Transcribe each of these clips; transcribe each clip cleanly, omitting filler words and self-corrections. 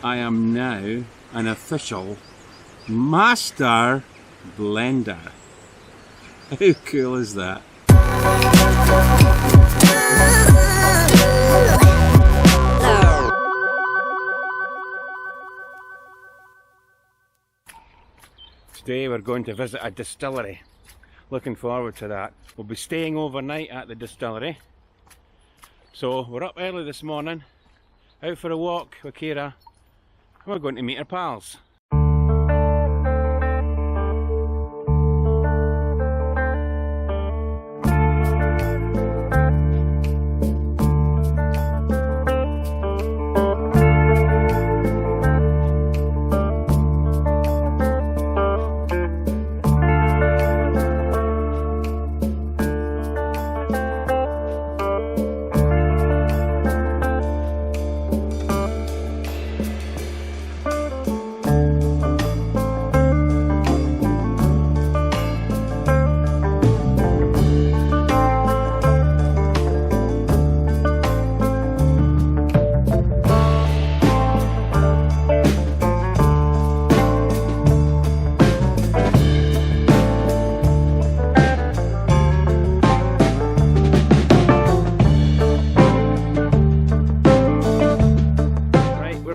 I am now an official master blender. How cool is that? Today we're going to visit a distillery. Looking forward to that. We'll be staying overnight at the distillery. So we're up early this morning, out for a walk with Kira, and we're going to meet our pals.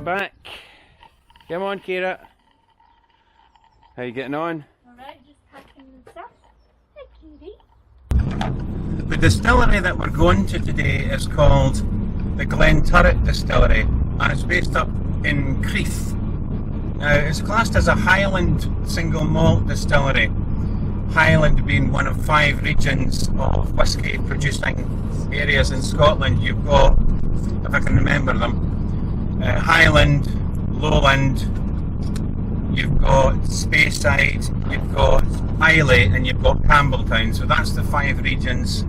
Back. Come on, Kira. How you getting on? Alright, just packing the stuff. Hi, Katie. The distillery that we're going to today is called the Glen Turret Distillery, and it's based up in Crieff. Now, it's classed as a Highland single malt distillery. Highland being one of 5 regions of whisky producing areas in Scotland. You've got, if I can remember them, Highland, Lowland, you've got Speyside, you've got Islay, and you've got Campbelltown. So that's the 5 regions.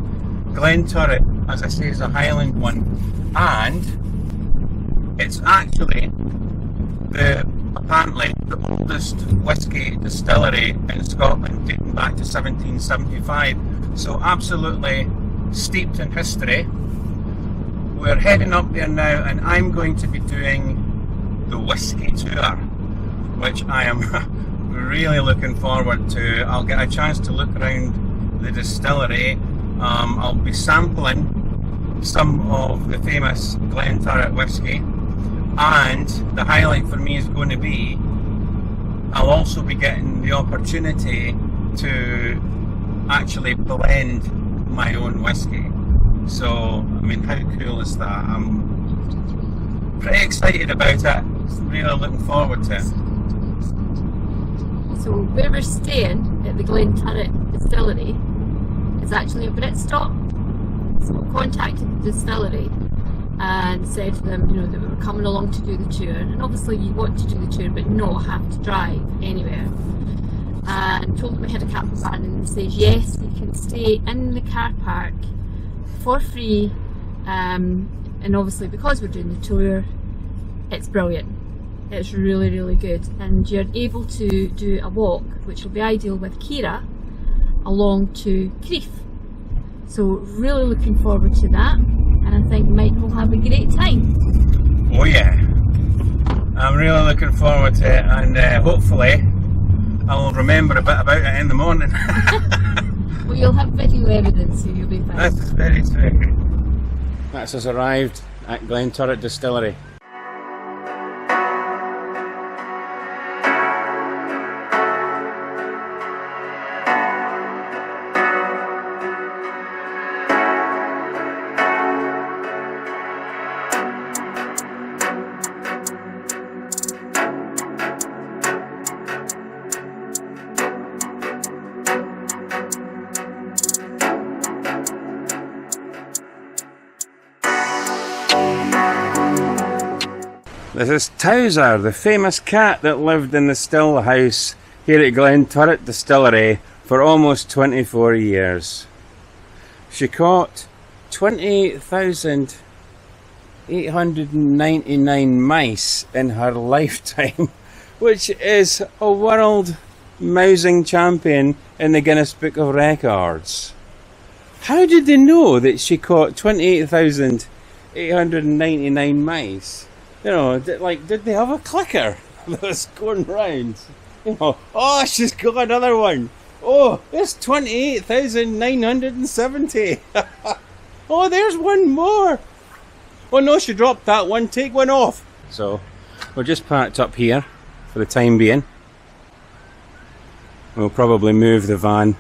Glen Turret, as I say, is a Highland one, and it's actually apparently the oldest whisky distillery in Scotland, dating back to 1775. So absolutely steeped in history. We're heading up there now, and I'm going to be doing the whisky tour, which I am really looking forward to. I'll get a chance to look around the distillery. I'll be sampling some of the famous Glen Turret whisky, and the highlight for me is going to be I'll also be getting the opportunity to actually blend my own whisky. So, I mean, how cool is that? I'm pretty excited about it. Really looking forward to it. So, where we're staying at the Glen Turret Distillery is actually a Britstop. So, we contacted the distillery and said to them, you know, that we were coming along to do the tour. And obviously, you want to do the tour, but not have to drive anywhere. And told them we had a campervan, and they said, yes, you can stay in the car park for free, and obviously because we're doing the tour, it's brilliant. It's really, really good, and you're able to do a walk, which will be ideal with Kira, along to Crieff. So really looking forward to that, and I think Mike will have a great time. Oh yeah, I'm really looking forward to it, and hopefully I'll remember a bit about it in the morning. Well, you'll have video evidence, so you'll be fine. That's very true. That's us arrived at Glen Turret Distillery. This is Towser, the famous cat that lived in the still house here at Glen Turret Distillery for almost 24 years. She caught 28,899 mice in her lifetime, which is a world mousing champion in the Guinness Book of Records. How did they know that she caught 28,899 mice? You know, did they have a clicker that was going round? You know, oh, she's got another one. Oh, it's 28,970. Oh, there's one more. Oh no, she dropped that one. Take one off. So, we're just parked up here for the time being. We'll probably move the van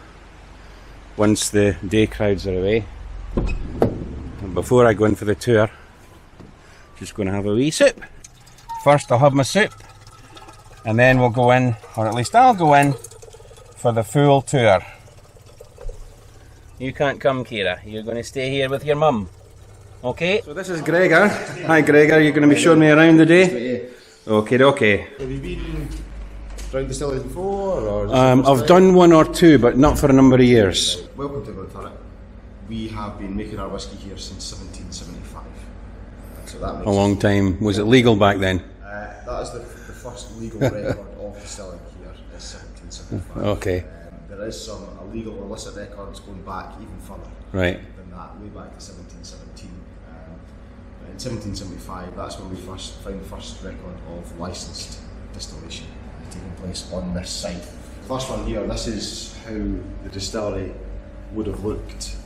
once the day crowds are away. And before I go in for the tour, just going to have a wee sip. First I'll have my soup, and then we'll go in, or at least I'll go in, for the full tour. You can't come, Kira. You're going to stay here with your mum. Okay? So this is Gregor. Hi Gregor, you're going to be showing me around the day? Okay, okay. Have you been around distilleries before? Or I've done one or two, but not for a number of years. Welcome to Glen Turret. We have been making our whisky here since 1775. So that makes A long time. Was it legal back then? that is the first legal record of distilling here is 1775. Okay. There is some illegal illicit records going back even further Right. than that, way back to 1717. In 1775, that's when we first found the first record of licensed distillation taking place on this site. First one here, this is how the distillery would have looked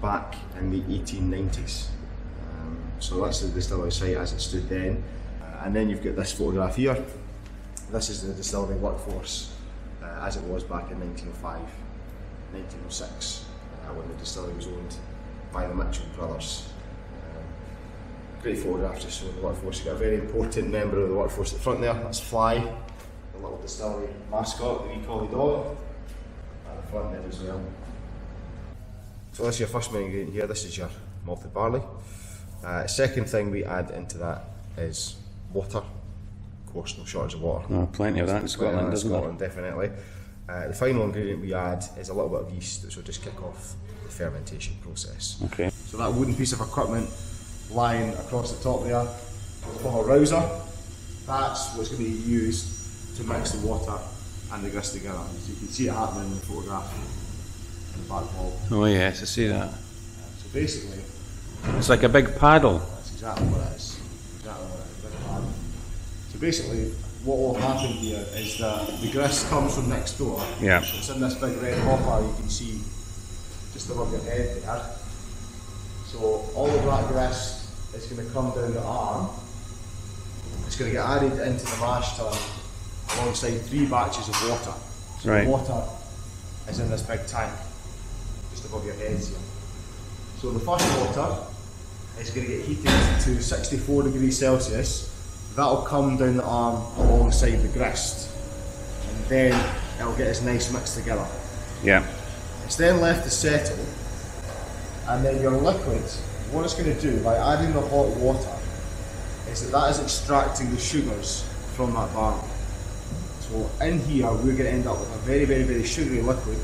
back in the 1890s. So that's the distillery site as it stood then. And then you've got this photograph here. This is the distillery workforce as it was back in 1905, 1906, when the distillery was owned by the Mitchell brothers. Great photograph just showing the workforce. You've got a very important member of the workforce at the front there, that's Fly, the little distillery mascot, the wee collie dog, at the front there as well. So that's your first main ingredient here, this is your malted barley. Second thing we add into that is water. Of course, no shortage of water. Oh, plenty of that in Scotland, isn't there? Scotland, definitely. The final ingredient we add is a little bit of yeast, which will just kick off the fermentation process. Okay. So that wooden piece of equipment lying across the top there, we'll call a rouser. That's what's going to be used to mix the water and the grist together. So you can see it happening in the photograph in the back wall. Oh yes, I see that. So basically, It's like a big paddle. that's exactly what it is. Exactly what it is, a big paddle. So basically, what will happen here is that the grist comes from next door. Yeah. It's in this big red hopper you can see just above your head there. So all of that grist is going to come down the arm. It's going to get added into the mash tun alongside 3 batches of water. So Right. the water is in this big tank just above your heads here. So the first water is going to get heated to 64 degrees Celsius. That'll come down the arm alongside the grist, and then it'll get this nice mix together. Yeah. It's then left to settle, and then your liquid, what it's going to do by adding the hot water is that is extracting the sugars from that barley. So in here we're going to end up with a very, very, very sugary liquid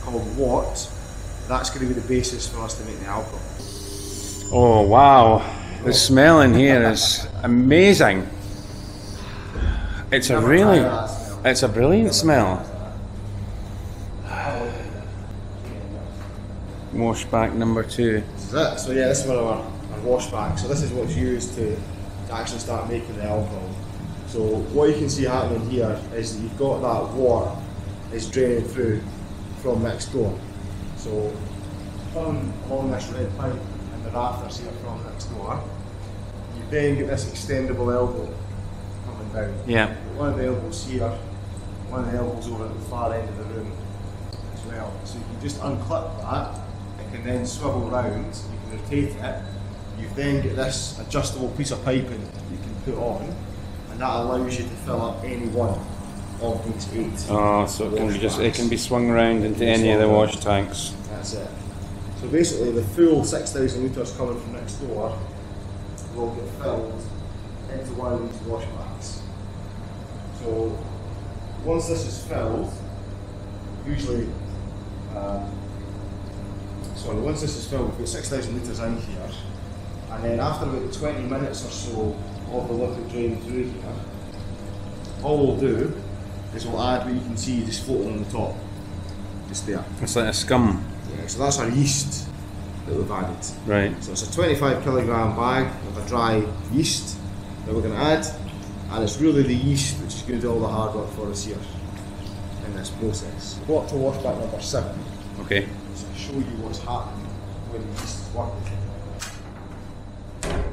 called wort. That's going to be the basis for us to make the alcohol. Oh wow, the smell in here is amazing. It's a brilliant smell. Washback number 2. This is it. So yeah, this is our washback. So this is what's used to actually start making the alcohol. So what you can see happening here is that you've got that wort is draining through from next door. So come along this red pipe and the rafters here from next door, you then get this extendable elbow coming down. Yeah. One of the elbows here, one of the elbows over at the far end of the room as well. So you can just unclip that, it can then swivel round, you can rotate it, you then get this adjustable piece of piping you can put on, and that allows you to fill up any one of these 8. Oh, so it can be swung around into any of the wash tanks. That's it. So basically the full 6,000 litres coming from next door will get filled into one of these washbacks. So once this is filled, usually, once this is filled, we've got 6,000 litres in here, and then after about 20 minutes or so of the liquid draining through here, all we'll do is we'll add what you can see just floating on the top, just there. It's like a scum. Yeah, so that's our yeast that we've added. Right. So it's a 25 kilogram bag of a dry yeast. that we're going to add, and it's really the yeast which is going to do all the hard work for us here in this process. Go up to wash back number 7. Okay. So I'll show you what's happening when the yeast is working. There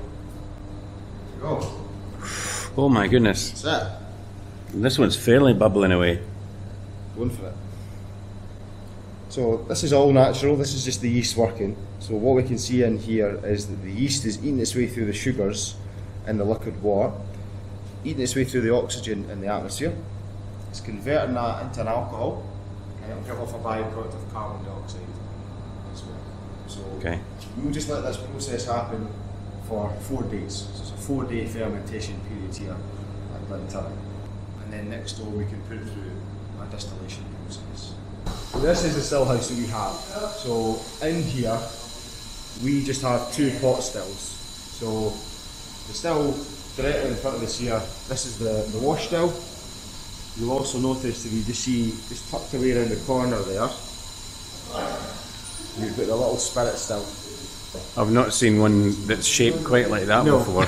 you go. Oh my goodness. That's it. This one's fairly bubbling away. Going for it. So this is all natural, this is just the yeast working. So what we can see in here is that the yeast is eating its way through the sugars in the liquid water, eating its way through the oxygen in the atmosphere. It's converting that into an alcohol, and it'll give off a byproduct of carbon dioxide as well. So Okay. we'll just let this process happen for 4 days. So it's a 4-day fermentation period here at Glen Turret. And then next door we can put through a distillation process. So this is the still house that we have. So in here we just have 2 pot stills. So the still directly in front of us here, this is the wash still. You'll also notice that you just see, just tucked away around the corner there, you've got the little spirit still. I've not seen one that's shaped quite like that No. before.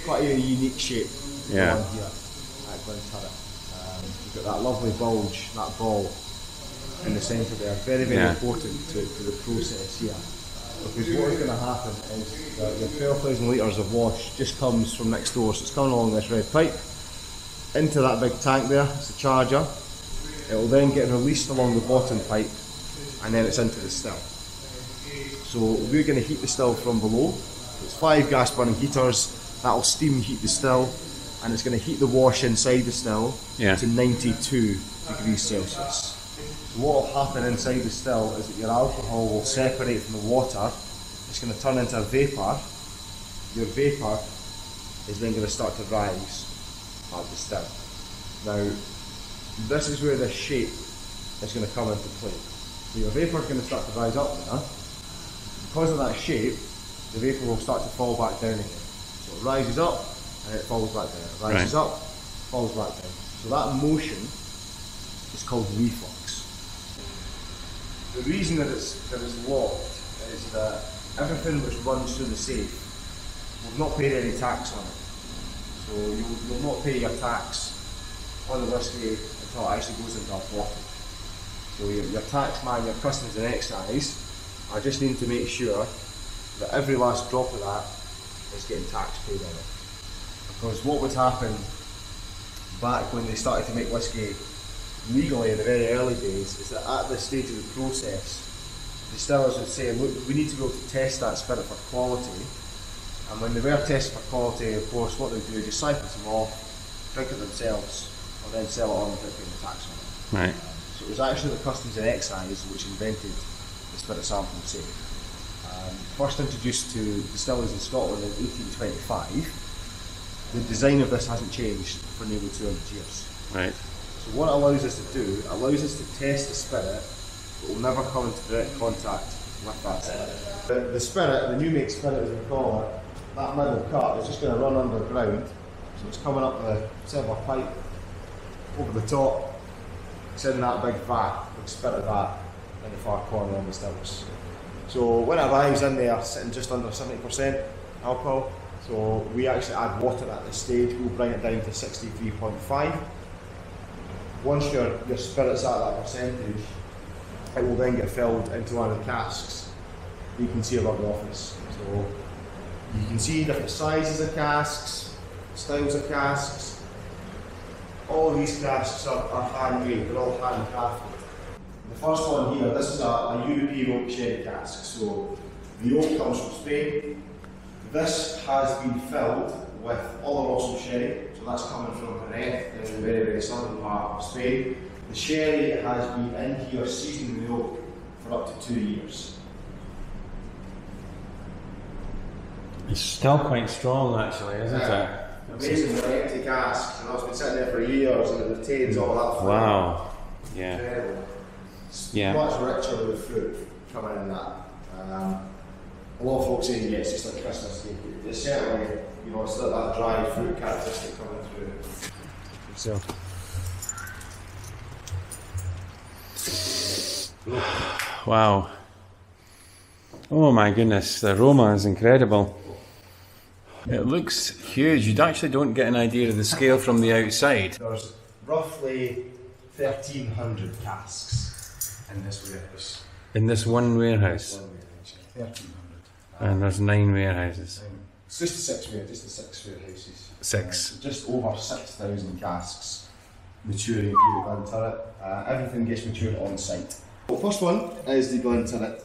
Quite a unique shape Yeah. on here at Glen Turret. You've got that lovely bulge, that ball in the centre there. Very, very Yeah. important to the process here. Because what is going to happen is that your 12,000 litres of wash just comes from next door. So it's coming along this red pipe into that big tank there. It's the charger. It will then get released along the bottom pipe, and then it's into the still. So we're going to heat the still from below. It's 5 gas burning heaters. That'll steam heat the still, and it's going to heat the wash inside the still Yeah. to 92 degrees Celsius. So what will happen inside the still is that your alcohol will separate from the water. It's going to turn into a vapour. Your vapour is then going to start to rise at the still. Now, this is where this shape is going to come into play. So your vapour is going to start to rise up there. Because of that shape, the vapour will start to fall back down again. So it rises up and it falls back down. It rises Right. up, falls back down. So that motion is called reflux. The reason that it's locked is that everything which runs through the safe, we've not paid any tax on it. So you'll not pay your tax on the whisky until it actually goes into a bottle. So your tax man, your customs and excise are just needing to make sure that every last drop of that is getting tax paid on it. Because what would happen back when they started to make whisky legally in the very early days is that at this stage of the process, distillers would say, look, we need to be able to test that spirit for quality. And when they were tested for quality, of course, what they do is just siphon some off, drink it themselves, and then sell it on without paying the tax on it. Right. So it was actually the customs and excise which invented the spirit sampling safe. First introduced to distilleries in Scotland in 1825. The design of this hasn't changed for nearly 200 years. Right. So what it allows us to do, it allows us to test the spirit, but will never come into direct contact with that spirit. The spirit, the new make spirit as we call it, that middle cut is just going to run underground. So it's coming up the silver pipe, over the top, it's in that big vat, big spirit vat in the far corner on the stills. So when it arrives in there, sitting just under 70% alcohol, so we actually add water at this stage, we'll bring it down to 63.5. Once your spirit's at that percentage, it will then get filled into one of the casks you can see above the office. So you can see different sizes of casks, styles of casks. All of these casks are handmade, they're all handcrafted. The first one here, this is a European oak sherry cask. So the oak comes from Spain. This has been filled with Oloroso sherry, so that's coming from Jerez in the very, very southern part of Spain. The sherry has been in here seasoning the oak for up to 2 years. It's still quite strong, actually, isn't it? Amazing, they're empty casks, and it's been sitting there for years and it retains all that fruit. Wow. Yeah. Incredible. It's Yeah. much richer with fruit coming in that. A lot of folks say, yeah, it's just like Christmas cake. It's certainly, you know, it's like that dry fruit characteristic coming through. So. Wow. Oh my goodness, the aroma is incredible. It looks huge. You actually don't get an idea of the scale from the outside. There's roughly 1,300 casks in this warehouse. In this one warehouse. 1,300. And there's 9 warehouses. It's just the 6 warehouses. 6. Just over 6,000 casks maturing here at Glen Turret. Everything gets matured on site. Well, first one is the Glen Turret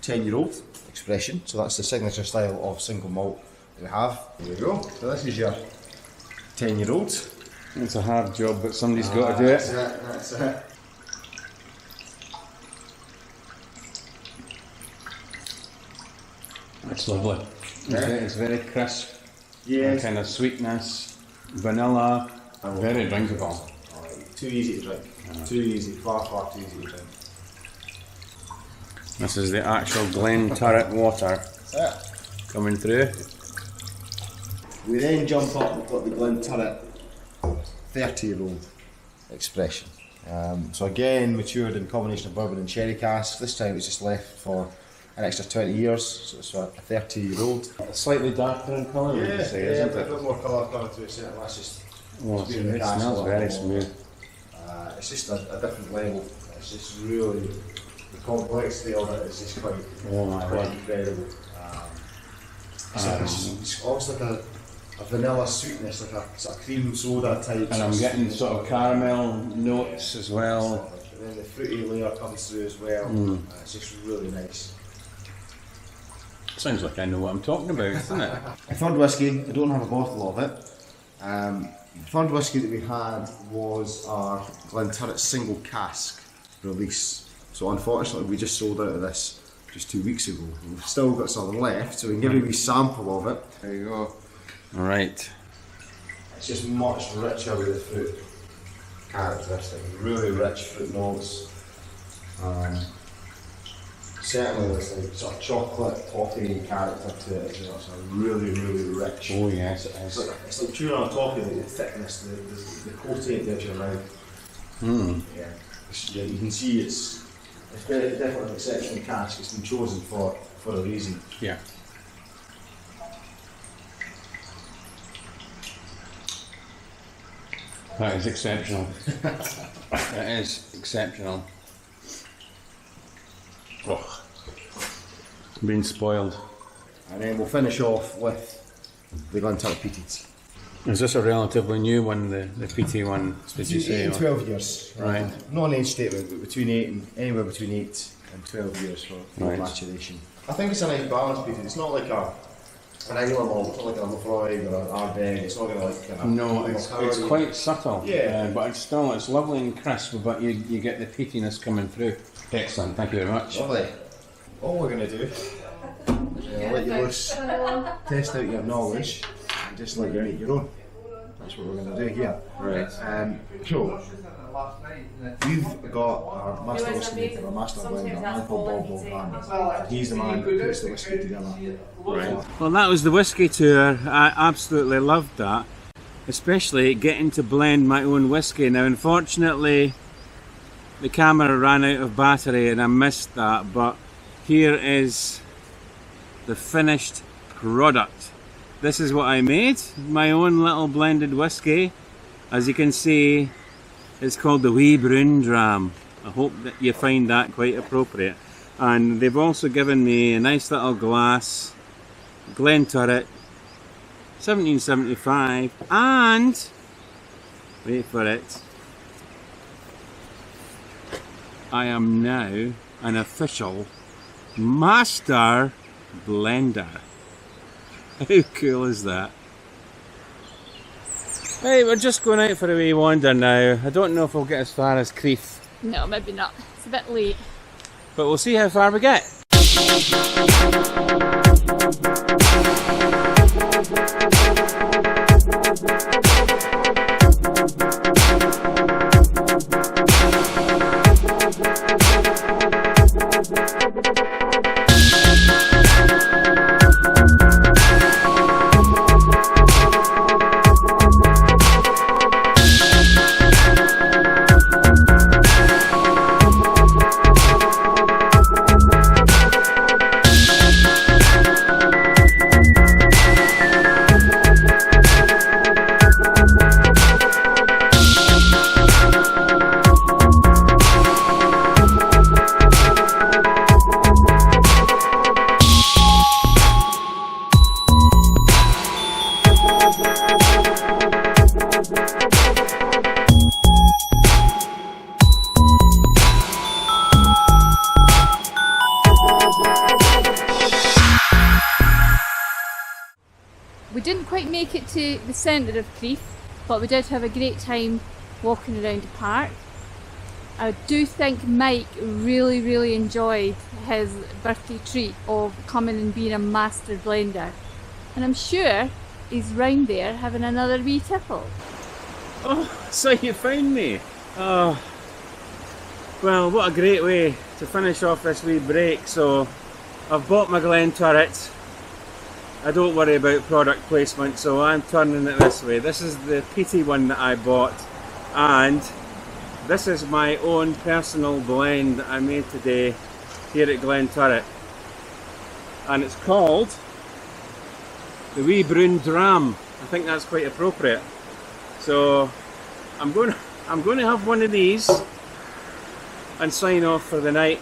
10-year-old expression. So that's the signature style of single malt we have. There we go. So this is your 10-year-old. It's a hard job, but somebody's got to do it. That's it. It's lovely. It's very crisp. Yeah. Kind of sweetness, vanilla, very drinkable. Too easy to drink. Too easy. Far too easy to drink. This is the actual Glen Turret water That's it. coming through. We then jump up, we've got the Glen Turret 30-year-old expression. So again, matured in a combination of bourbon and sherry casks. This time it's just left for an extra 20 years, so it's a 30-year-old. Slightly darker in colour, would you say, isn't a it? bit more colour coming through it. That's just Well, it's been in the it cask smells a lot very more. smooth. It's just a different level. It's just really, the complexity of it is just quite, Oh my quite God. incredible. It's almost like a vanilla sweetness, like a sort of cream soda type. And I'm getting sort of caramel notes as well. And then the fruity layer comes through as well. It's just really nice. Sounds like I know what I'm talking about, doesn't it? The third whisky, I don't have a bottle of it. The third whisky that we had was our Glen Turret single cask release. So unfortunately we just sold out of this just 2 weeks ago. We've still got some left, so we can give you a wee sample of it. There you go. Alright. It's just much richer with the fruit characteristic. Really rich fruit notes. Certainly there's like sort of chocolate, toffee character to it as well. It's a really rich. Oh yes, it is. It's like chewing on a toffee, like the thickness, the coating it gives you around. Yeah. Yeah, you can see it's definitely an exceptional cask. It's been chosen for a reason. Yeah. That is exceptional. That is exceptional. Oh. Been spoiled. And then we'll finish off with the Glen Turret Peated. Is this a relatively new one, the PT one, did you say? 8 and 12 years. Right. Not an age statement, but anywhere between 8 and 12 years for Right. maturation. I think it's a nice balance Peated. It's not like an Angler malt, it's not like a Lafroig or an Ardbeg. It's not going to like kind of No, it's quite subtle. Yeah. But it's lovely and crisp, but you get the peatiness coming through. Excellent, thank you very much. Lovely. All we're going to do is let you loose, test out your knowledge, and just let you make your own. That's what we're going to do here. Right. So, we've got our master whiskey maker, our master blender, a man called Bob Van. He's the man who puts the whiskey together. Right. Well, that was the whiskey tour. I absolutely loved that, especially getting to blend my own whiskey. Now, unfortunately, the camera ran out of battery and I missed that, but here is the finished product. This is what I made, my own little blended whiskey. As you can see, it's called the Wee Brown Dram. I hope that you find that quite appropriate. And they've also given me a nice little glass, Glen Turret, 1775, and, wait for it, I am now an official master blender. How cool is that? Hey, we're just going out for a wee wander now. I don't know if we'll get as far as Creef, No, maybe not. It's a bit late. but we'll see how far we get. to the centre of Crieff, but we did have a great time walking around the park. I do think Mike really enjoyed his birthday treat of coming and being a master blender. And I'm sure he's round there having another wee tipple. Oh, so you found me. Oh, well, what a great way to finish off this wee break. So I've bought my Glen Turret. I don't worry about product placement, so I'm turning it this way. This is the peaty one that I bought, and this is my own personal blend that I made today here at Glen Turret, and it's called the Wee Brown Dram. I think that's quite appropriate. So I'm going to have one of these and sign off for the night.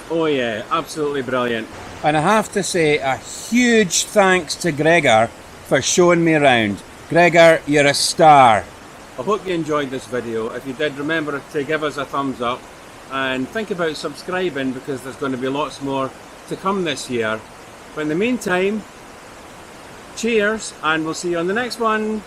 Oh yeah, absolutely brilliant. And I have to say a huge thanks to Gregor for showing me around. Gregor, you're a star. I hope you enjoyed this video. If you did, remember to give us a thumbs up and think about subscribing, because there's going to be lots more to come this year. But in the meantime, cheers, and we'll see you on the next one.